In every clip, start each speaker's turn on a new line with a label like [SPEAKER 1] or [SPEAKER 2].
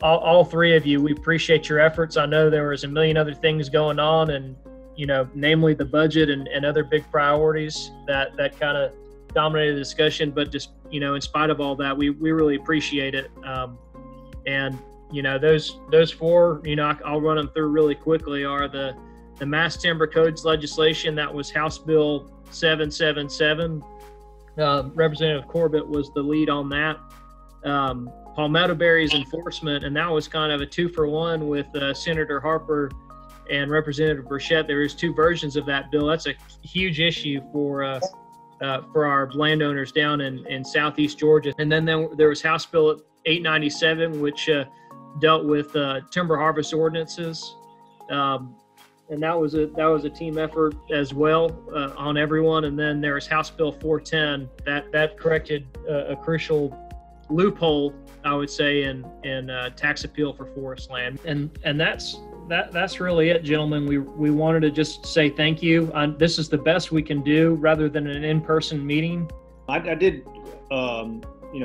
[SPEAKER 1] all three of you, we appreciate your efforts. I know there was a million other things going on, and namely the budget and other big priorities that kind of dominated the discussion. But just in spite of all that, we really appreciate it. And those four, I'll run them through really quickly, are the Mass Timber Codes legislation. That was House Bill 777. Representative Corbett was the lead on that. Palmetto Berry's enforcement, and that was kind of a 2-for-1 with Senator Harper and Representative Burchett. There is two versions of that bill. That's a huge issue for our landowners down in southeast Georgia. And then there was House Bill 897, which dealt with timber harvest ordinances, and that was a team effort as well on everyone. And then there was House Bill 410 that corrected a crucial loophole, I would say, in tax appeal for forest land. And that's really it, gentlemen. We wanted to just say thank you. This is the best we can do rather than an in-person meeting.
[SPEAKER 2] I did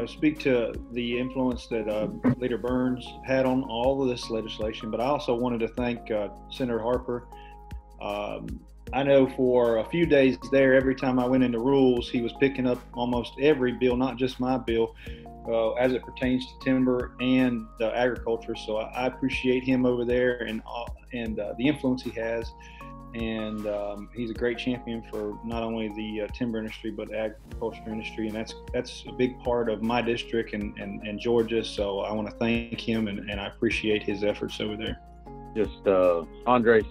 [SPEAKER 2] speak to the influence that Leader Burns had on all of this legislation, but I also wanted to thank Senator Harper. I know for a few days there, every time I went into rules, he was picking up almost every bill, not just my bill, as it pertains to timber and agriculture. So I appreciate him over there and the influence he has. And he's a great champion for not only the timber industry, but agriculture industry. And that's a big part of my district and Georgia. So I want to thank him and I appreciate his efforts over there.
[SPEAKER 3] Just Andres,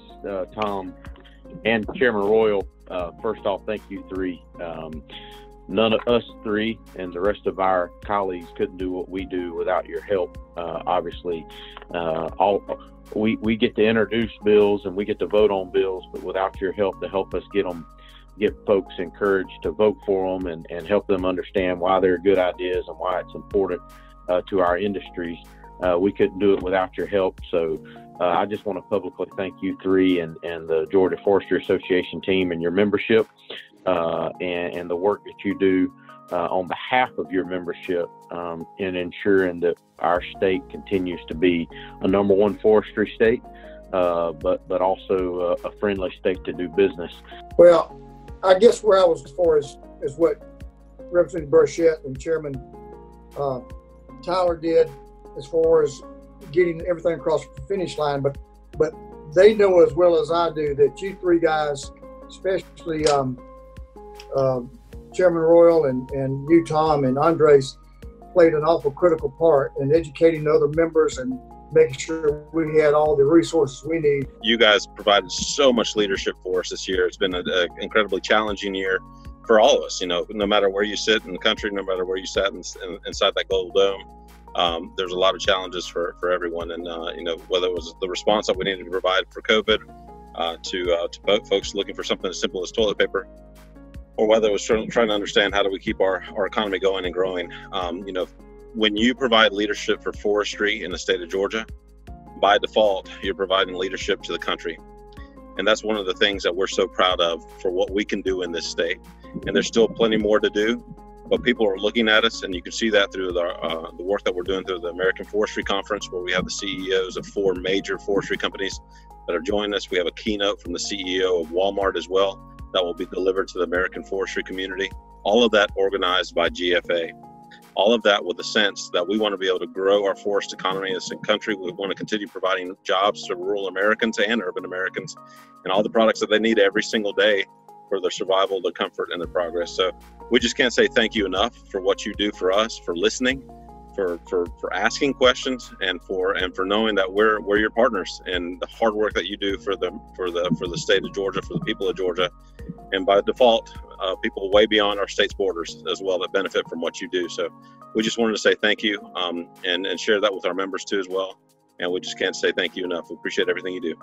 [SPEAKER 3] Tom, and Chairman Royal, first off, thank you three. None of us three and the rest of our colleagues couldn't do what we do without your help. Obviously, we get to introduce bills and we get to vote on bills, but without your help to help us get folks encouraged to vote for them and help them understand why they're good ideas and why it's important to our industries, we couldn't do it without your help. So I just want to publicly thank you three and the Georgia Forestry Association team and your membership. And the work that you do on behalf of your membership in ensuring that our state continues to be a #1 forestry state, but also a friendly state to do business.
[SPEAKER 4] Well, I guess where I was as far as what Representative Burchett and Chairman Tyler did as far as getting everything across the finish line, but they know as well as I do that you three guys, especially Chairman Royal and you, Tom, and Andres, played an awful critical part in educating other members and making sure we had all the resources we need.
[SPEAKER 5] You guys provided so much leadership for us this year. It's been an incredibly challenging year for all of us. No matter where you sit in the country, no matter where you sat inside that gold dome, there's a lot of challenges for everyone. And whether it was the response that we needed to provide for COVID, to folks looking for something as simple as toilet paper, or whether it was trying to understand how do we keep our economy going and growing. When you provide leadership for forestry in the state of Georgia, by default, you're providing leadership to the country. And that's one of the things that we're so proud of for what we can do in this state. And there's still plenty more to do, but people are looking at us, and you can see that through the work that we're doing through the American Forestry Conference, where we have the CEOs of 4 major forestry companies that are joining us. We have a keynote from the CEO of Walmart as well that will be delivered to the American forestry community. All of that organized by GFA. All of that with a sense that we want to be able to grow our forest economy as a country. We want to continue providing jobs to rural Americans and urban Americans and all the products that they need every single day for their survival, their comfort, and their progress. So we just can't say thank you enough for what you do for us, for listening, for asking questions, and for knowing that we're your partners in the hard work that you do for the state of Georgia, for the people of Georgia, and by default, people way beyond our state's borders as well that benefit from what you do. So we just wanted to say thank you and share that with our members too as well. And we just can't say thank you enough. We appreciate everything you do.